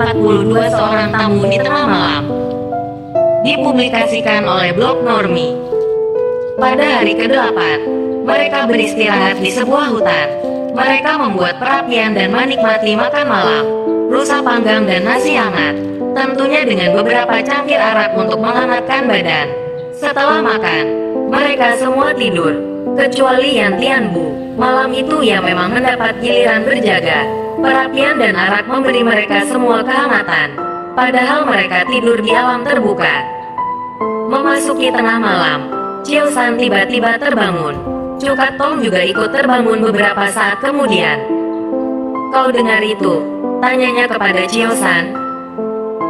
42 Seorang Tamu di Tengah Malam. Dipublikasikan oleh blog Normi. Pada hari ke-8, mereka beristirahat di sebuah hutan. Mereka membuat perapian dan menikmati makan malam, rusa panggang dan nasi hangat, tentunya dengan beberapa cangkir arak untuk menghangatkan badan. Setelah makan, mereka semua tidur, kecuali Yan Tianbu. Malam itu ia memang mendapat giliran berjaga. Perapian dan arak memberi mereka semua kehangatan, padahal mereka tidur di alam terbuka. Memasuki tengah malam, Chiu San tiba-tiba terbangun. Cukat Tong juga ikut terbangun beberapa saat kemudian. "Kau dengar itu?" tanyanya kepada Chiu San.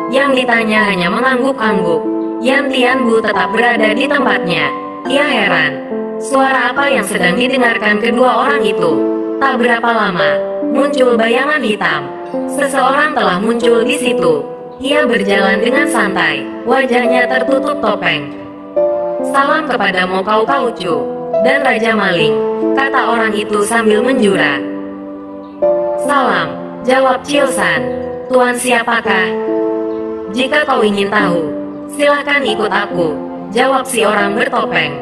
Yang ditanya hanya mengangguk-angguk. Yan Tianbu tetap berada di tempatnya. Ia heran, suara apa yang sedang didengarkan kedua orang itu? Tak berapa lama, muncul bayangan hitam. Seseorang telah muncul di situ. Ia berjalan dengan santai, wajahnya tertutup topeng. "Salam kepada Mo Kau Kaucu dan Raja Maling," kata orang itu sambil menjura. "Salam," jawab Chiu San. "Tuan siapakah?" "Jika kau ingin tahu, silakan ikut aku," jawab si orang bertopeng.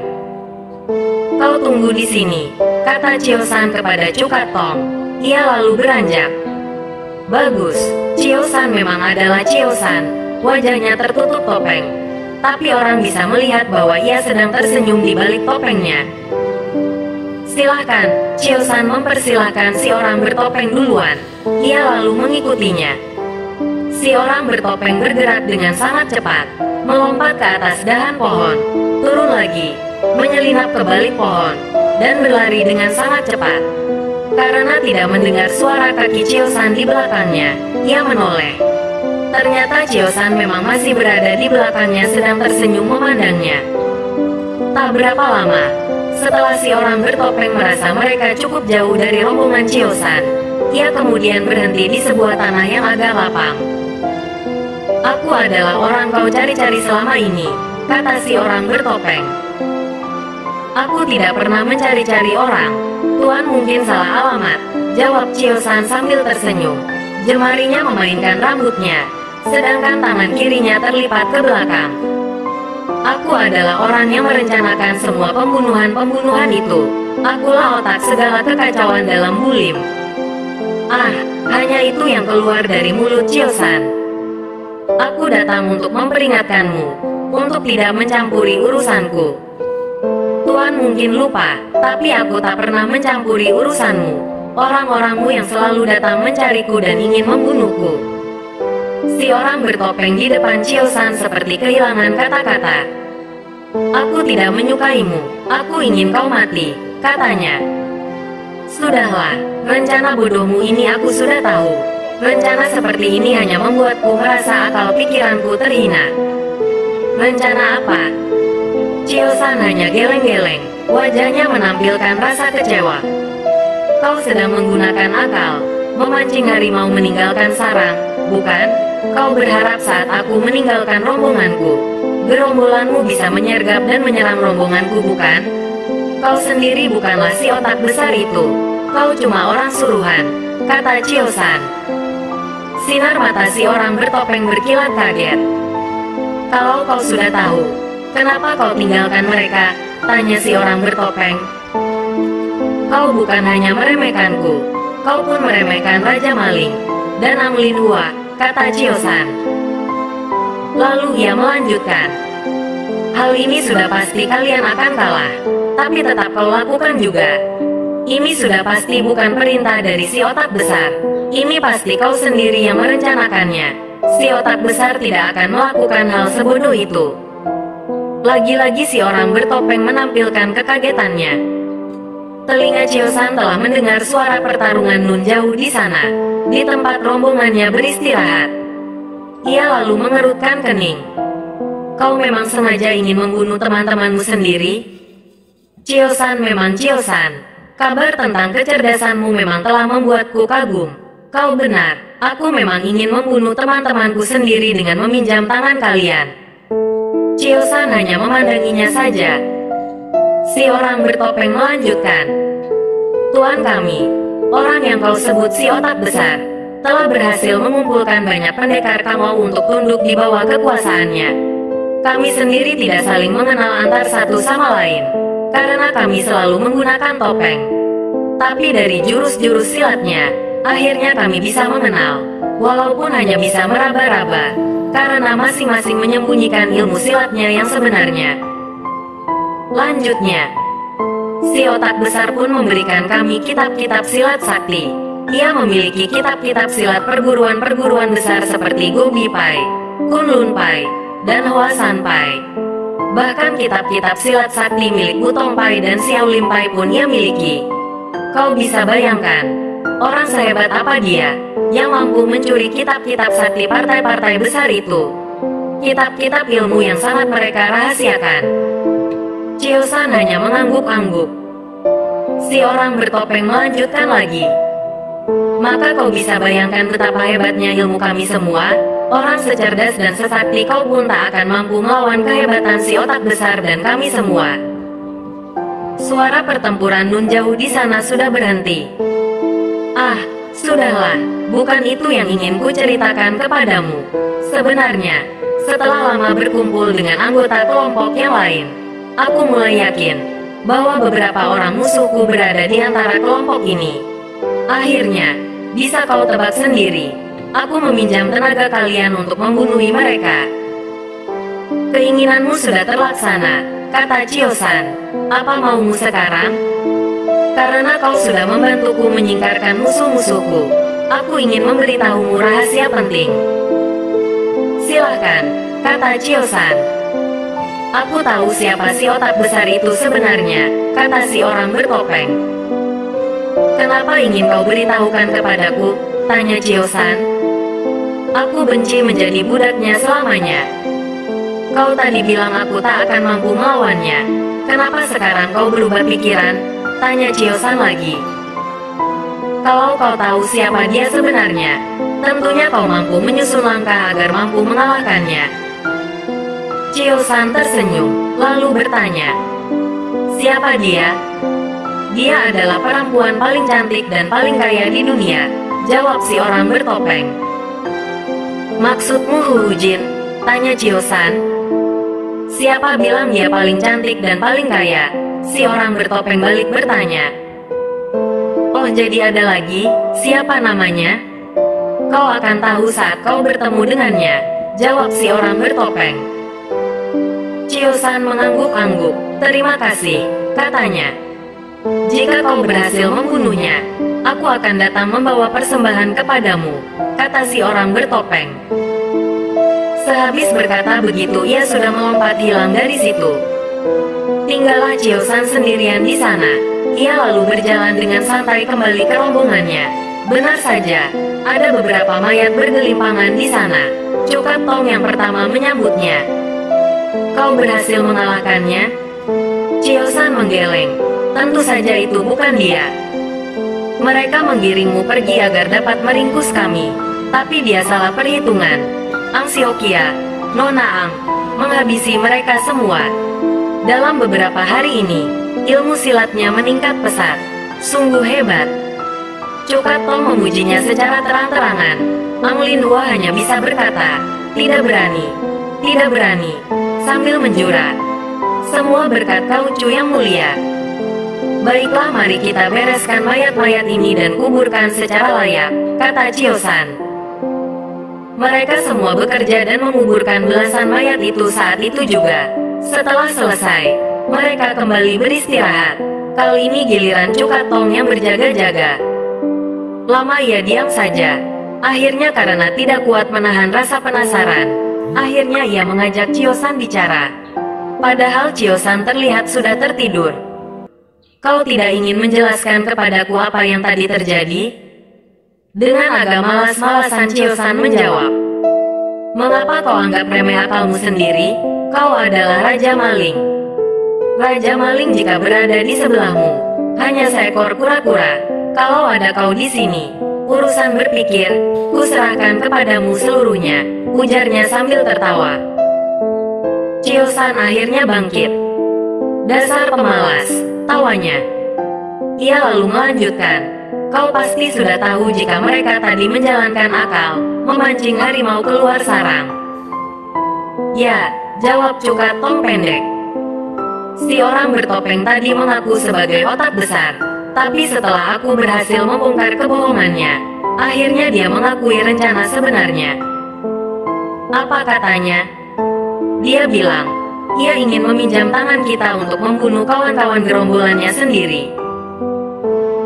"Kau tunggu di sini," kata Chiu San kepada Cukat Tong. Ia lalu beranjak. Bagus, Chiu San memang adalah Chiu San. Wajahnya tertutup topeng, tapi orang bisa melihat bahwa ia sedang tersenyum di balik topengnya. "Silahkan," Chiu San mempersilahkan si orang bertopeng duluan. Ia lalu mengikutinya. Si orang bertopeng bergerak dengan sangat cepat, melompat ke atas dahan pohon, turun lagi, menyelinap ke balik pohon, dan berlari dengan sangat cepat. Karena tidak mendengar suara kaki Chiu San di belakangnya, ia menoleh. Ternyata Chiu San memang masih berada di belakangnya sedang tersenyum memandangnya. Tak berapa lama, setelah si orang bertopeng merasa mereka cukup jauh dari rombongan Chiu San, ia kemudian berhenti di sebuah tanah yang agak lapang. "Aku adalah orang kau cari-cari selama ini," kata si orang bertopeng. "Aku tidak pernah mencari-cari orang. Tuan mungkin salah alamat," jawab Chiu San sambil tersenyum. Jemarinya memainkan rambutnya, sedangkan tangan kirinya terlipat ke belakang. "Aku adalah orang yang merencanakan semua pembunuhan-pembunuhan itu. Akulah otak segala kekacauan dalam Bulim." "Ah, hanya itu yang keluar dari mulut Chiu San." "Aku datang untuk memperingatkanmu, untuk tidak mencampuri urusanku. Tuan mungkin lupa, tapi aku tak pernah mencampuri urusanmu. Orang-orangmu yang selalu datang mencariku dan ingin membunuhku." Si orang bertopeng di depan Chiu San seperti kehilangan kata-kata. "Aku tidak menyukaimu, aku ingin kau mati," katanya. "Sudahlah, rencana bodohmu ini aku sudah tahu. Rencana seperti ini hanya membuatku merasa akal pikiranku terhina." "Rencana apa?" Chiu San hanya geleng-geleng, wajahnya menampilkan rasa kecewa. "Kau sedang menggunakan akal, memancing harimau meninggalkan sarang, bukan? Kau berharap saat aku meninggalkan rombonganku, gerombolanmu bisa menyergap dan menyerang rombonganku, bukan? Kau sendiri bukanlah si otak besar itu. Kau cuma orang suruhan," kata Chiu San. Sinar mata si orang bertopeng berkilat kaget. "Kalau kau sudah tahu, kenapa kau tinggalkan mereka?" tanya si orang bertopeng. "Kau bukan hanya meremehkanku, kau pun meremehkan Raja Maling dan Amlin Hua," kata Chiu San. Lalu ia melanjutkan, "Hal ini sudah pasti kalian akan kalah, tapi tetap kau lakukan juga. Ini sudah pasti bukan perintah dari si otak besar. Ini pasti kau sendiri yang merencanakannya. Si otak besar tidak akan melakukan hal sebodoh itu." Lagi-lagi si orang bertopeng menampilkan kekagetannya. Telinga Chiu San telah mendengar suara pertarungan nun jauh di sana, di tempat rombongannya beristirahat. Ia lalu mengerutkan kening. "Kau memang sengaja ingin membunuh teman-temanmu sendiri?" "Chiu San memang Chiu San. Kabar tentang kecerdasanmu memang telah membuatku kagum. Kau benar, aku memang ingin membunuh teman-temanku sendiri dengan meminjam tangan kalian." Chiu San hanya memandanginya saja. Si orang bertopeng melanjutkan, "Tuan kami, orang yang kau sebut si otak besar, telah berhasil mengumpulkan banyak pendekar Kangou untuk tunduk di bawah kekuasaannya. Kami sendiri tidak saling mengenal antar satu sama lain, karena kami selalu menggunakan topeng. Tapi dari jurus-jurus silatnya, akhirnya kami bisa mengenal, walaupun hanya bisa meraba-raba, karena masing-masing menyembunyikan ilmu silatnya yang sebenarnya. Lanjutnya, si otak besar pun memberikan kami kitab-kitab silat sakti. Ia memiliki kitab-kitab silat perguruan-perguruan besar seperti Gobi Pai, Kunlun Pai, dan Hoa San Pai. Bahkan kitab-kitab silat sakti milik Wutong Pai dan Xiaolim Pai pun ia miliki. Kau bisa bayangkan, orang sehebat apa dia, yang mampu mencuri kitab-kitab sakti partai-partai besar itu. Kitab-kitab ilmu yang sangat mereka rahasiakan. Cio San hanya mengangguk-angguk. Si orang bertopeng melanjutkan lagi. Maka kau bisa bayangkan betapa hebatnya ilmu kami semua. Orang secerdas dan sesakti kau pun tak akan mampu melawan kehebatan si otak besar dan kami semua. Suara pertempuran nun jauh di sana sudah berhenti. Ah, sudahlah, bukan itu yang ingin ku ceritakan kepadamu. Sebenarnya, setelah lama berkumpul dengan anggota kelompok yang lain, aku mulai yakin bahwa beberapa orang musuhku berada di antara kelompok ini. Akhirnya, bisa kau tebak sendiri, aku meminjam tenaga kalian untuk membunuhi mereka. Keinginanmu sudah terlaksana, kata Cio San. Apa maumu sekarang? Karena kau sudah membantuku menyingkarkan musuh-musuhku, aku ingin memberitahumu rahasia penting. Silahkan, kata Cio San. Aku tahu siapa si otak besar itu sebenarnya, kata si orang bertopeng. Kenapa ingin kau beritahukan kepadaku? Tanya Cio San. Aku benci menjadi budaknya selamanya. Kau tadi bilang aku tak akan mampu melawannya. Kenapa sekarang kau berubah pikiran? Tanya Cio San lagi. Kalau kau tahu siapa dia sebenarnya, tentunya kau mampu menyusun langkah agar mampu mengalahkannya. Cio San tersenyum, lalu bertanya, siapa dia? Dia adalah perempuan paling cantik dan paling kaya di dunia, jawab si orang bertopeng. Maksudmu Hu Jin? Tanya Cio San. Siapa bilang dia paling cantik dan paling kaya? Si orang bertopeng balik bertanya. Oh, jadi ada lagi? Siapa namanya? Kau akan tahu saat kau bertemu dengannya, jawab si orang bertopeng. Cio San mengangguk-angguk. Terima kasih, katanya. Jika kau berhasil membunuhnya, aku akan datang membawa persembahan kepadamu, kata si orang bertopeng. Sehabis berkata begitu, ia sudah melompat hilang dari situ. Tinggallah Cio San sendirian di sana. Ia lalu berjalan dengan santai kembali ke rombongannya. Benar saja, ada beberapa mayat bergelimpangan di sana. Cukat Tong yang pertama menyambutnya. Kau berhasil mengalahkannya? Cio San menggeleng. Tentu saja itu bukan dia. Mereka menggiringmu pergi agar dapat meringkus kami. Tapi dia salah perhitungan. Ang Siokia, Nona Ang, menghabisi mereka semua. Dalam beberapa hari ini, ilmu silatnya meningkat pesat. Sungguh hebat. Cukat Tong memujinya secara terang-terangan. Ang Lin Hua hanya bisa berkata, tidak berani, tidak berani, sambil menjura. Semua berkat Kau Cu yang mulia. Baiklah, mari kita bereskan mayat-mayat ini dan kuburkan secara layak, kata Cio San. Mereka semua bekerja dan menguburkan belasan mayat itu saat itu juga. Setelah selesai, mereka kembali beristirahat. Kali ini giliran Cukat Tong yang berjaga-jaga. Lama ia diam saja. Akhirnya karena tidak kuat menahan rasa penasaran, akhirnya ia mengajak Cio San bicara. Padahal Cio San terlihat sudah tertidur. Kau tidak ingin menjelaskan kepadaku apa yang tadi terjadi? Dengan agak malas-malasan Cio San menjawab. Mengapa kau anggap remeh akalmu sendiri? Kau adalah Raja Maling. Raja Maling jika berada di sebelahmu, hanya seekor kura-kura. Kalau ada kau di sini, urusan berpikir, kuserahkan kepadamu seluruhnya, ujarnya sambil tertawa. Cio San akhirnya bangkit. Dasar pemalas, tawanya. Ia lalu melanjutkan. Kau pasti sudah tahu jika mereka tadi menjalankan akal, memancing harimau keluar sarang. Ya, jawab Cukat Tong pendek. Si orang bertopeng tadi mengaku sebagai otak besar, tapi setelah aku berhasil membongkar kebohongannya, akhirnya dia mengakui rencana sebenarnya. Apa katanya? Dia bilang, ia ingin meminjam tangan kita untuk membunuh kawan-kawan gerombolannya sendiri.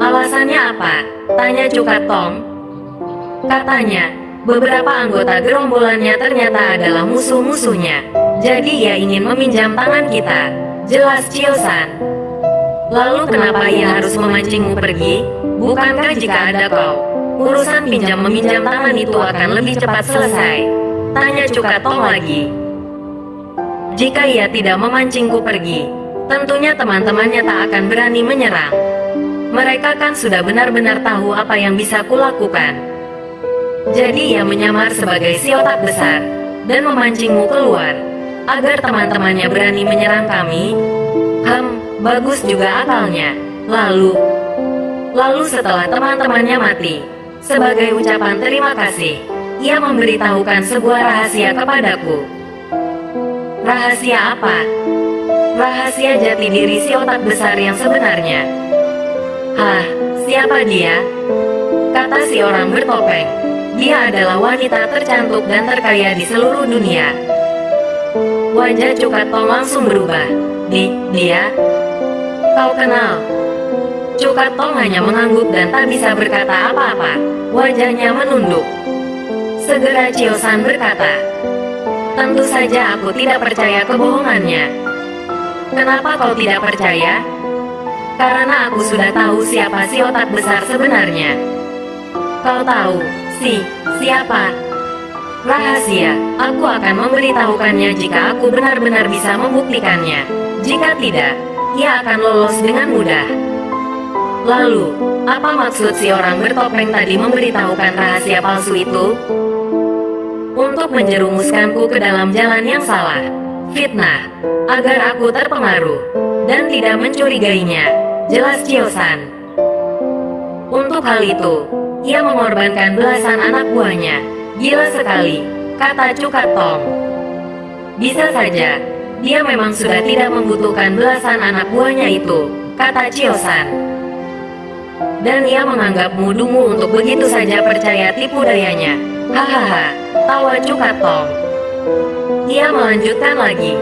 Alasannya apa? Tanya Cukat Tong. Katanya, beberapa anggota gerombolannya ternyata adalah musuh-musuhnya. Jadi ia ingin meminjam tangan kita. Jelas Chiosan. Lalu kenapa ia harus memancingmu pergi? Bukankah jika ada kau, urusan pinjam-meminjam tangan itu akan lebih cepat selesai? Tanya Cukat Tong lagi. Jika ia tidak memancingku pergi, tentunya teman-temannya tak akan berani menyerang. Mereka kan sudah benar-benar tahu apa yang bisa kulakukan. Jadi ia menyamar sebagai si otak besar dan memancingmu keluar agar teman-temannya berani menyerang kami. Bagus juga akalnya. Lalu setelah teman-temannya mati, sebagai ucapan terima kasih, ia memberitahukan sebuah rahasia kepadaku. Rahasia apa? Rahasia jati diri si otak besar yang sebenarnya. Hah, siapa dia? Kata si orang bertopeng. Dia adalah wanita tercantik dan terkaya di seluruh dunia. Wajah Cukat Tong langsung berubah. Dia? Kau kenal? Cukat Tong hanya mengangguk dan tak bisa berkata apa-apa. Wajahnya menunduk. Segera Chiosan berkata, tentu saja aku tidak percaya kebohongannya. Kenapa kau tidak percaya? Karena aku sudah tahu siapa si otak besar sebenarnya. Kau tahu, siapa? Rahasia, aku akan memberitahukannya jika aku benar-benar bisa membuktikannya. Jika tidak, ia akan lolos dengan mudah. Lalu, apa maksud si orang bertopeng tadi memberitahukan rahasia palsu itu? Untuk menjerumuskanku ke dalam jalan yang salah, fitnah, agar aku terpengaruh dan tidak mencurigainya. Jelas Chiosan. Untuk hal itu, ia mengorbankan belasan anak buahnya. Gila sekali, kata Cukat Tong. Bisa saja, dia memang sudah tidak membutuhkan belasan anak buahnya itu, kata Chiosan. Dan ia menganggapmu dungu untuk begitu saja percaya tipu dayanya. Hahaha, tawa Cukat Tong. Ia melanjutkan lagi.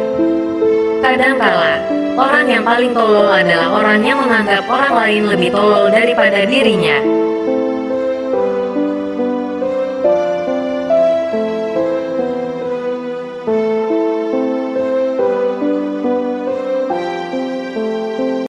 Kadangkala, orang yang paling tolol adalah orang yang menganggap orang lain lebih tolol daripada dirinya.